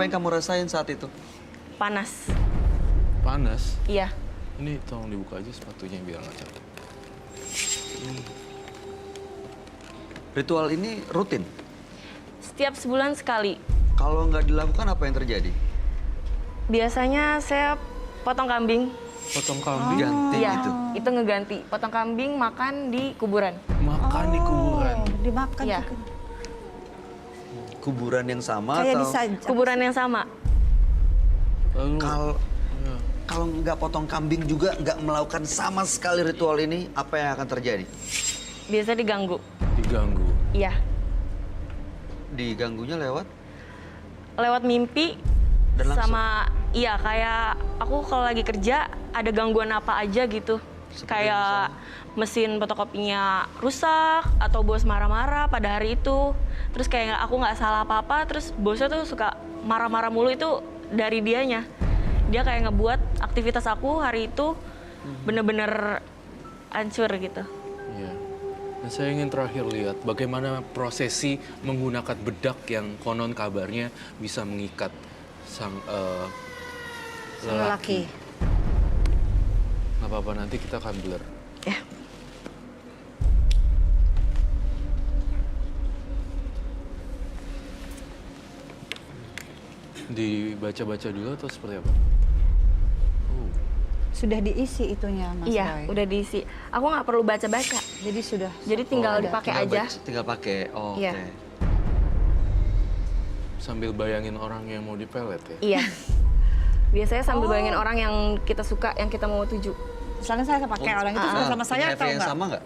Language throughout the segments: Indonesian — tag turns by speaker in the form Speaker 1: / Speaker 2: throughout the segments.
Speaker 1: Apa yang kamu rasain saat itu?
Speaker 2: Panas.
Speaker 3: Panas.
Speaker 2: Iya.
Speaker 3: Ini tolong dibuka aja sepatunya biar nggak capek.
Speaker 1: Ritual ini rutin?
Speaker 2: Setiap sebulan sekali.
Speaker 1: Kalau nggak dilakukan apa yang terjadi?
Speaker 2: Biasanya saya potong kambing.
Speaker 3: Potong kambing,
Speaker 1: Ganti
Speaker 2: Iya,
Speaker 1: gitu?
Speaker 2: itu ngeganti. Potong kambing, makan di kuburan.
Speaker 3: makan di kuburan.
Speaker 4: Dimakan
Speaker 2: Iya.
Speaker 4: juga.
Speaker 1: Kuburan yang sama
Speaker 4: Kayak
Speaker 1: atau?
Speaker 4: disajak.
Speaker 2: Kuburan yang sama.
Speaker 3: Lalu
Speaker 1: Kalau
Speaker 3: ya,
Speaker 1: kalau nggak potong kambing juga nggak melakukan sama sekali ritual ini, apa yang akan terjadi?
Speaker 2: Biasa diganggu.
Speaker 3: diganggu.
Speaker 2: Iya.
Speaker 1: Diganggunya lewat?
Speaker 2: Lewat mimpi.
Speaker 1: Dan langsung?
Speaker 2: Sama, iya kayak aku kalau lagi kerja ada gangguan apa aja gitu.
Speaker 1: Seperti
Speaker 2: Kayak mesin fotokopinya rusak atau bos marah-marah pada hari itu. Terus kayak aku nggak salah apa-apa, terus bosnya tuh suka marah-marah mulu, itu dari dianya. Dia kayak ngebuat aktivitas aku hari itu bener-bener hancur gitu.
Speaker 3: Iya. Dan saya ingin terakhir lihat bagaimana prosesi menggunakan bedak yang konon kabarnya bisa mengikat sang
Speaker 4: Lelaki.
Speaker 3: Nggak apa-apa, nanti kita akan blur.
Speaker 2: Ya.
Speaker 3: Dibaca-baca dulu atau seperti apa? Oh,
Speaker 4: Sudah diisi itunya, Mas
Speaker 2: Iya,
Speaker 4: Roy.
Speaker 2: udah diisi. Aku nggak perlu baca-baca.
Speaker 4: Jadi sudah.
Speaker 2: Jadi tinggal
Speaker 4: ada.
Speaker 2: dipakai
Speaker 1: Tinggal
Speaker 2: aja.
Speaker 1: Tinggal pakai. Oh,
Speaker 2: Iya.
Speaker 1: oke.
Speaker 3: sambil bayangin orang yang mau dipelet ya?
Speaker 2: Iya. Biasanya sambil bayangin orang yang kita suka, yang kita mau tuju.
Speaker 4: Misalnya saya pakai orang itu
Speaker 1: Nah,
Speaker 4: sama saya
Speaker 1: punya
Speaker 4: atau
Speaker 1: efek yang
Speaker 4: enggak?
Speaker 1: sama nggak?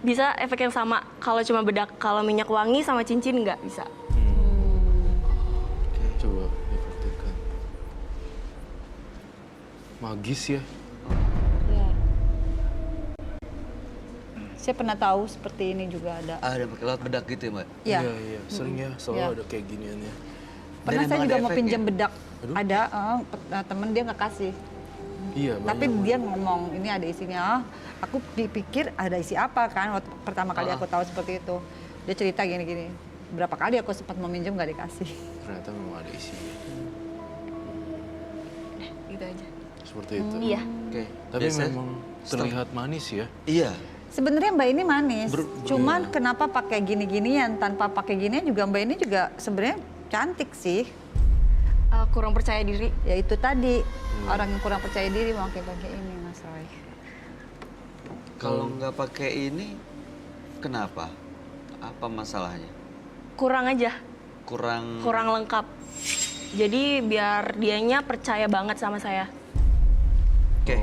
Speaker 2: Bisa efek yang sama. Kalau cuma bedak, kalau minyak wangi sama cincin nggak bisa.
Speaker 3: Coba dipraktikkan. Magis ya?
Speaker 4: Iya. Saya pernah tahu seperti ini juga ada.
Speaker 1: Ada pakai lewat bedak gitu ya, Mbak?
Speaker 4: Iya.
Speaker 3: Iya. Sering ya, selalu
Speaker 4: Iya.
Speaker 3: ada kayak giniannya.
Speaker 4: Pernah
Speaker 1: Dan
Speaker 4: saya
Speaker 1: emang
Speaker 4: juga
Speaker 1: ada
Speaker 4: mau pinjam
Speaker 1: efeknya?
Speaker 4: bedak.
Speaker 3: Aduh.
Speaker 4: Ada, temen dia nggak kasih.
Speaker 3: Iya,
Speaker 4: Tapi
Speaker 3: banyak.
Speaker 4: dia ngomong ini ada isinya. Aku dipikir ada isi apa kan waktu pertama kali aku tahu seperti itu. Dia cerita gini-gini. Berapa kali aku sempat mau minjem nggak dikasih.
Speaker 3: Ternyata memang ada isinya.
Speaker 2: Gitu aja.
Speaker 3: Seperti itu.
Speaker 2: Iya.
Speaker 1: Oke.
Speaker 3: Tapi
Speaker 1: Biasanya
Speaker 3: memang terlihat manis ya.
Speaker 1: Iya.
Speaker 4: Sebenarnya Mbak ini manis. Cuman
Speaker 3: iya.
Speaker 4: kenapa pakai gini-ginian? Tanpa pakai ginian juga Mbak ini juga sebenarnya cantik sih.
Speaker 2: Kurang percaya diri.
Speaker 4: Ya itu tadi orang yang kurang percaya diri pakai ini, Mas Roy.
Speaker 1: Kalau nggak pakai ini, kenapa? Apa masalahnya?
Speaker 2: Kurang aja.
Speaker 1: Kurang.
Speaker 2: Kurang lengkap. Jadi biar dianya percaya banget sama saya.
Speaker 1: Oke.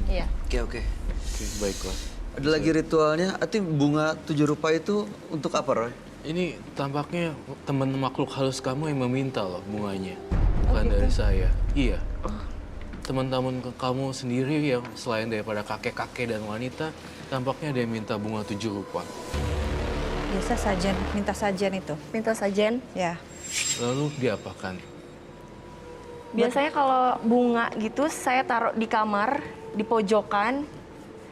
Speaker 2: Iya.
Speaker 1: Oke.
Speaker 3: Oke, baiklah.
Speaker 1: Ada lagi ritualnya. Arti bunga 7 rupa itu untuk apa, Roy?
Speaker 3: Ini tampaknya teman makhluk halus kamu yang meminta loh bunganya. Bukan dari saya. Iya. Teman-teman kamu sendiri yang selain daripada kakek-kakek dan wanita, tampaknya dia minta bunga 7 rupa.
Speaker 4: Biasa sajian, minta sajian itu.
Speaker 2: Minta sajen.
Speaker 4: Ya.
Speaker 3: Lalu diapakan?
Speaker 2: Biasanya kalau bunga gitu saya taruh di kamar, di pojokan,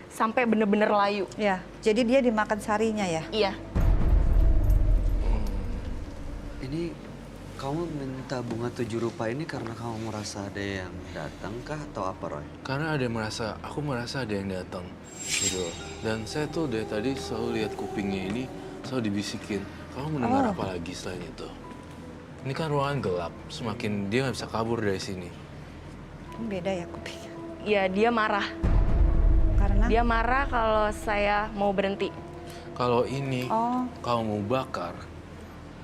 Speaker 2: sampai bener-bener layu.
Speaker 4: Ya. Jadi dia dimakan sarinya ya.
Speaker 2: Iya.
Speaker 1: Ini kamu minta bunga 7 rupa ini karena kamu merasa ada yang datang kah atau apa, Roy?
Speaker 3: Karena ada yang merasa, aku merasa ada yang datang gitu. Dan saya tuh dari tadi selalu lihat kupingnya ini selalu dibisikin, kamu mendengar apa lagi selain itu? Ini kan ruangan gelap, semakin dia nggak bisa kabur dari sini.
Speaker 4: Beda ya kupingnya.
Speaker 2: Iya, dia marah.
Speaker 4: Karena
Speaker 2: Dia marah kalau saya mau berhenti.
Speaker 3: Kalau ini
Speaker 4: Oh.
Speaker 3: kamu mau bakar,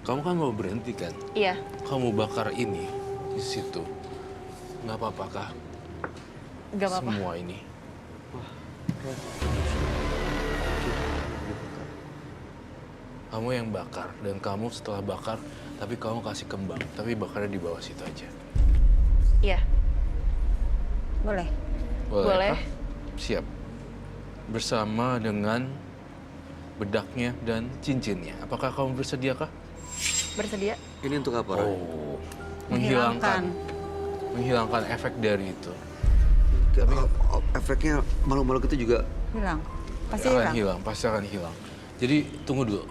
Speaker 3: kamu kan mau berhenti kan?
Speaker 2: Iya.
Speaker 3: Kamu bakar ini di situ, nggak apa-apa kah?
Speaker 2: Gak apa-apa.
Speaker 3: Semua ini. Kamu yang bakar dan kamu setelah bakar, tapi kamu kasih kembang, tapi bakarnya di bawah situ aja.
Speaker 2: Iya.
Speaker 4: boleh.
Speaker 2: Boleh.
Speaker 3: kah? Siap. Bersama dengan bedaknya dan cincinnya. Apakah kamu bersedia kah?
Speaker 2: Bersedia?
Speaker 1: Ini untuk apa, Roy?
Speaker 3: Oh, menghilangkan efek dari itu.
Speaker 1: Tapi efeknya malu-malu gitu juga.
Speaker 4: Hilang. Pasti
Speaker 3: akan
Speaker 4: hilang.
Speaker 3: hilang, pasti akan hilang. Jadi tunggu dulu,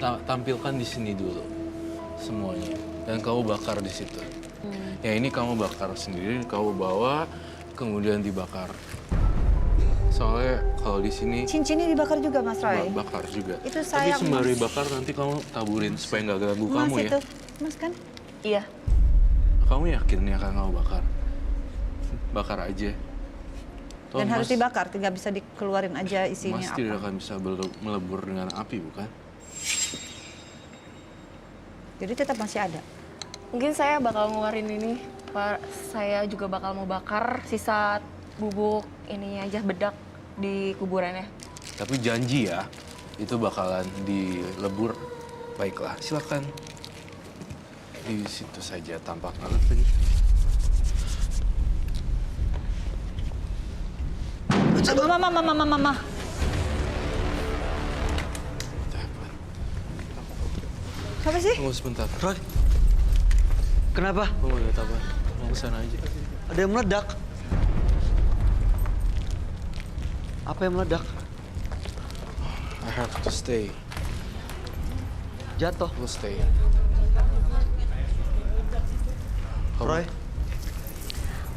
Speaker 3: tampilkan di sini dulu semuanya, dan kamu bakar di situ. Ya ini kamu bakar sendiri, kamu bawa, kemudian dibakar. Soalnya kalau di sini
Speaker 4: Cincinnya dibakar juga Mas Roy.
Speaker 3: bakar juga.
Speaker 4: Itu
Speaker 3: Tapi
Speaker 4: sayang,
Speaker 3: sembari
Speaker 4: Mas.
Speaker 3: bakar nanti kamu taburin supaya nggak ganggu
Speaker 4: Mas
Speaker 3: kamu ya.
Speaker 4: itu, Mas kan?
Speaker 2: Iya.
Speaker 3: Kamu yakin ini akan kamu bakar? Bakar aja. Toh
Speaker 4: Dan harus
Speaker 3: Mas-
Speaker 4: dibakar, tidak bisa dikeluarin aja isinya
Speaker 3: Mas
Speaker 4: apa.
Speaker 3: tidak akan bisa melebur dengan api, bukan?
Speaker 4: Jadi tetap masih ada.
Speaker 2: Mungkin saya bakal ngeluarin ini. Saya juga bakal mau bakar sisa bubuk ininya aja, bedak di kuburannya.
Speaker 3: Tapi janji ya, itu bakalan dilebur. Baiklah, silakan. Di situ saja tampak alat lagi.
Speaker 4: Mama.
Speaker 3: Telepon.
Speaker 4: Apa sih?
Speaker 3: Tunggu sebentar.
Speaker 1: Roy, kenapa?
Speaker 3: Mau lihat apa? Mau kesana aja.
Speaker 1: Ada yang meledak. Apa yang meledak?
Speaker 3: I have to stay.
Speaker 1: Jatuh.
Speaker 3: We'll stay. Kamu-
Speaker 1: Roy.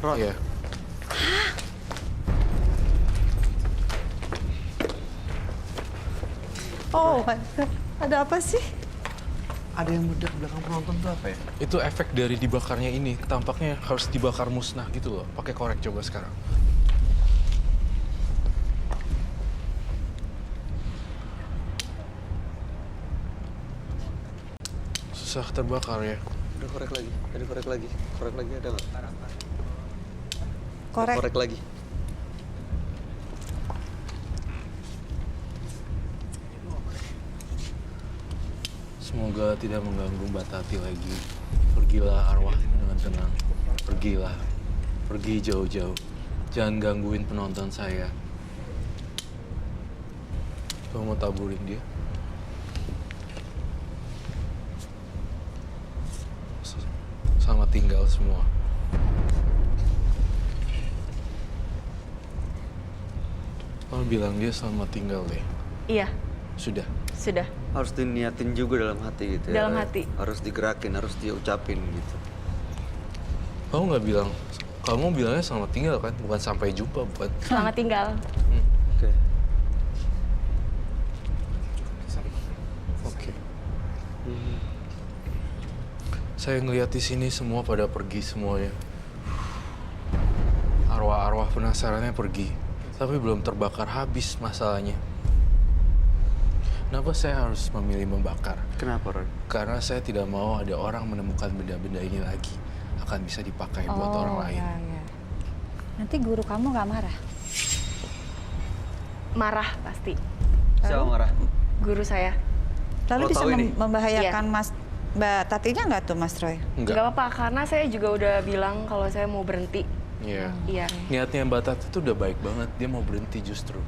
Speaker 1: Roy.
Speaker 3: Iya.
Speaker 4: Oh, ada apa sih?
Speaker 1: Ada yang meledak belakang penonton tuh apa ya?
Speaker 3: Itu efek dari dibakarnya ini. Tampaknya harus dibakar musnah gitu loh. Pakai korek coba sekarang. Susah terbakar ya.
Speaker 1: Ada korek lagi, ada korek lagi. Korek lagi ada nggak?
Speaker 4: Korek.
Speaker 1: Korek lagi.
Speaker 3: Semoga tidak mengganggu Mbak Tati lagi. Pergilah arwah dengan tenang. Pergilah. Pergi jauh-jauh. Jangan gangguin penonton saya. Kamu mau taburin dia? Selamat tinggal semua. Kamu bilang dia selamat tinggal deh.
Speaker 2: Iya,
Speaker 3: Sudah.
Speaker 2: sudah.
Speaker 1: Harus diniatin juga dalam hati gitu ya.
Speaker 2: Dalam
Speaker 1: Roy?
Speaker 2: hati.
Speaker 1: Harus digerakin, harus diucapin gitu.
Speaker 3: Kamu nggak bilang, kamu bilangnya selamat tinggal kan? Bukan sampai jumpa, bukan?
Speaker 2: Selamat tinggal.
Speaker 1: Oke.
Speaker 3: Oke. Saya ngeliat di sini semua pada pergi semuanya. Arwah-arwah penasarannya pergi, tapi belum terbakar habis masalahnya. Kenapa saya harus memilih membakar?
Speaker 1: Kenapa, Roy?
Speaker 3: Karena saya tidak mau ada orang menemukan benda-benda ini lagi. Akan bisa dipakai buat orang lain.
Speaker 4: Ya. Nanti guru kamu nggak marah?
Speaker 2: Marah pasti.
Speaker 1: Siapa marah?
Speaker 2: Guru saya.
Speaker 4: Lalu
Speaker 1: Kalau
Speaker 4: bisa
Speaker 1: tahu ini?
Speaker 4: membahayakan Mas Mbak Tatinya nggak tuh Mas Roy?
Speaker 3: Enggak.
Speaker 2: Nggak apa-apa, karena saya juga udah bilang kalau saya mau berhenti.
Speaker 3: Iya.
Speaker 2: Iya.
Speaker 3: Niatnya Mbak Tati tuh udah baik banget. Dia mau berhenti justru.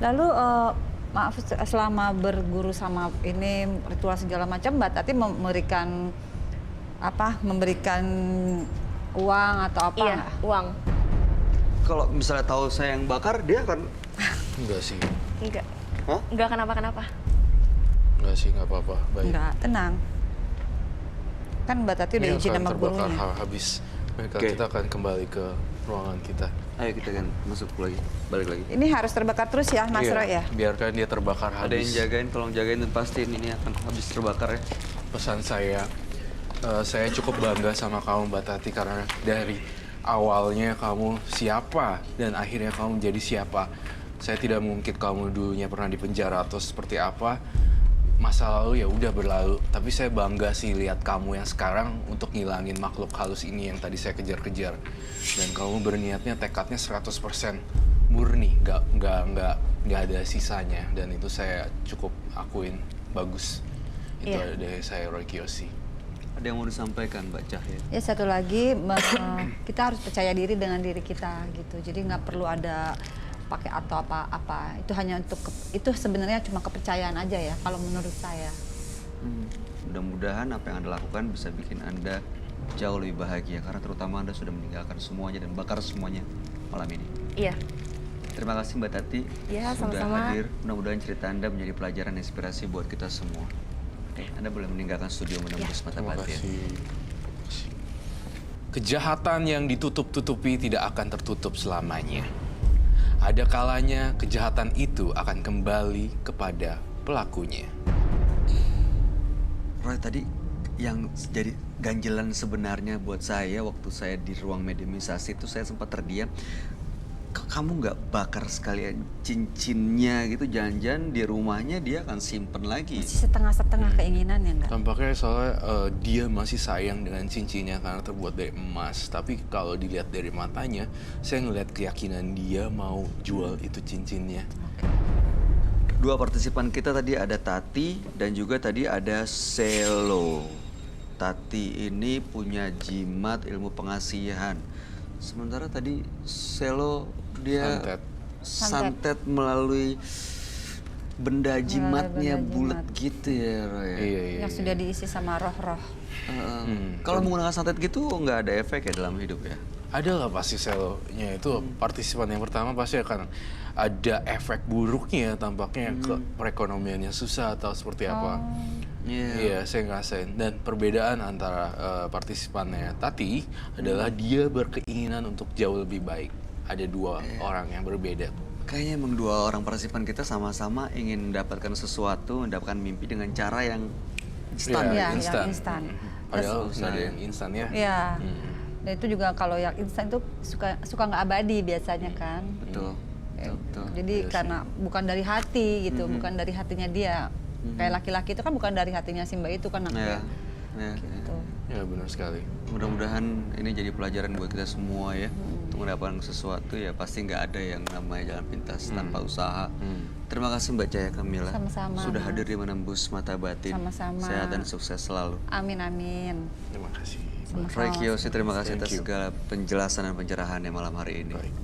Speaker 4: Lalu maaf selama berguru sama ini ritual segala macam Mbak Tati memberikan apa? Memberikan uang atau apa?
Speaker 2: Iya,
Speaker 4: nggak?
Speaker 2: uang.
Speaker 1: Kalau misalnya tahu saya yang bakar, dia akan...
Speaker 3: Enggak sih.
Speaker 2: Enggak.
Speaker 1: Hah?
Speaker 2: Enggak kenapa-kenapa.
Speaker 3: Enggak sih, nggak apa-apa. Baik.
Speaker 4: Nggak, tenang. Kan Mbak Tati udah
Speaker 3: Ini
Speaker 4: izin
Speaker 3: akan
Speaker 4: sama
Speaker 3: terbakar
Speaker 4: gurunya.
Speaker 3: habis. Mereka
Speaker 1: Oke.
Speaker 3: kita akan kembali ke ruangan kita.
Speaker 1: Ayo kita kan masuk lagi, balik lagi.
Speaker 4: Ini harus terbakar terus ya Mas
Speaker 3: Iya,
Speaker 4: Roy ya?
Speaker 3: biarkan dia terbakar
Speaker 1: Ada yang
Speaker 3: habis.
Speaker 1: jagain, tolong jagain dan pastiin ini akan habis terbakar ya.
Speaker 3: Pesan saya cukup bangga sama kamu Mbak Tati karena dari awalnya kamu siapa dan akhirnya kamu menjadi siapa. Saya tidak mungkin kamu dulunya pernah di penjara atau seperti apa. Masa lalu ya udah berlalu, tapi saya bangga sih lihat kamu yang sekarang untuk ngilangin makhluk halus ini yang tadi saya kejar-kejar. Dan kamu berniatnya tekadnya 100% murni, nggak ada sisanya. Dan itu saya cukup akuin bagus. Itu
Speaker 2: Iya.
Speaker 3: dari saya Roy Kiyoshi.
Speaker 1: Ada yang mau disampaikan Mbak Cahya?
Speaker 4: Ya satu lagi kita harus percaya diri dengan diri kita gitu. Jadi nggak perlu ada pakai atau apa-apa. Itu hanya untuk itu sebenarnya cuma kepercayaan aja ya kalau menurut saya.
Speaker 1: Mudah-mudahan apa yang Anda lakukan bisa bikin Anda jauh lebih bahagia karena terutama Anda sudah meninggalkan semuanya dan bakar semuanya malam ini.
Speaker 2: Iya.
Speaker 1: Terima kasih Mbak Tati
Speaker 2: Iya,
Speaker 1: sudah
Speaker 2: sama-sama.
Speaker 1: hadir. Mudah-mudahan cerita Anda menjadi pelajaran inspirasi buat kita semua. Oke, Anda boleh meninggalkan studio menembus mata
Speaker 3: Terima
Speaker 1: batin.
Speaker 3: kasih. kejahatan yang ditutup-tutupi tidak akan tertutup selamanya. Ada kalanya kejahatan itu akan kembali kepada pelakunya.
Speaker 1: Roy, tadi yang jadi ganjelan sebenarnya buat saya waktu saya di ruang mediumisasi itu saya sempat terdiam. Kamu nggak bakar sekalian cincinnya gitu, jangan-jangan di rumahnya dia akan simpen lagi.
Speaker 4: Masih setengah-setengah keinginan ya enggak?
Speaker 3: Tampaknya soalnya dia masih sayang dengan cincinnya karena terbuat dari emas. Tapi kalau dilihat dari matanya, saya ngelihat keyakinan dia mau jual itu cincinnya.
Speaker 1: Dua partisipan kita tadi ada Tati dan juga tadi ada Selo. Tati ini punya jimat ilmu pengasihan. Sementara tadi Selo dia santet melalui benda jimatnya bulat gitu ya, Roy.
Speaker 3: Iya.
Speaker 4: Yang sudah diisi sama roh-roh.
Speaker 1: Kalau menggunakan santet gitu nggak ada efek ya dalam hidup ya?
Speaker 3: Ada lah pasti selonya itu partisipan yang pertama pasti akan ada efek buruknya tampaknya ke perekonomiannya susah atau seperti apa. Iya, saya ngerasain. Dan perbedaan antara partisipannya Tati adalah dia berkeinginan untuk jauh lebih baik. Ada dua orang yang berbeda.
Speaker 1: Kayaknya emang dua orang partisipan kita sama-sama ingin mendapatkan sesuatu, mendapatkan mimpi dengan cara yang instan.
Speaker 4: Iya,
Speaker 3: instan.
Speaker 4: yang instan.
Speaker 3: Padahal nggak ada yang instan ya.
Speaker 4: Iya. Dan itu juga kalau yang instan itu suka nggak abadi biasanya kan.
Speaker 1: Betul. Betul.
Speaker 4: Jadi karena bukan dari hati gitu, bukan dari hatinya dia. Kayak laki-laki itu kan bukan dari hatinya si Mbak itu kan
Speaker 1: Ya,
Speaker 4: gitu.
Speaker 3: Ya benar sekali.
Speaker 1: Mudah-mudahan ini jadi pelajaran buat kita semua ya. Untuk mendapatkan sesuatu ya pasti nggak ada yang namanya jalan pintas tanpa usaha. Terima kasih Mbak Jaya Kamila.
Speaker 4: Sama-sama.
Speaker 1: Sudah hadir di Menembus Mata Batin.
Speaker 4: Sama-sama.
Speaker 1: Sehat dan sukses selalu.
Speaker 4: Amin amin.
Speaker 3: Terima kasih.
Speaker 1: Roy Kiyoshi, terima kasih
Speaker 3: Thank
Speaker 1: atas
Speaker 3: you.
Speaker 1: segala penjelasan dan pencerahannya malam hari ini.
Speaker 3: Baik.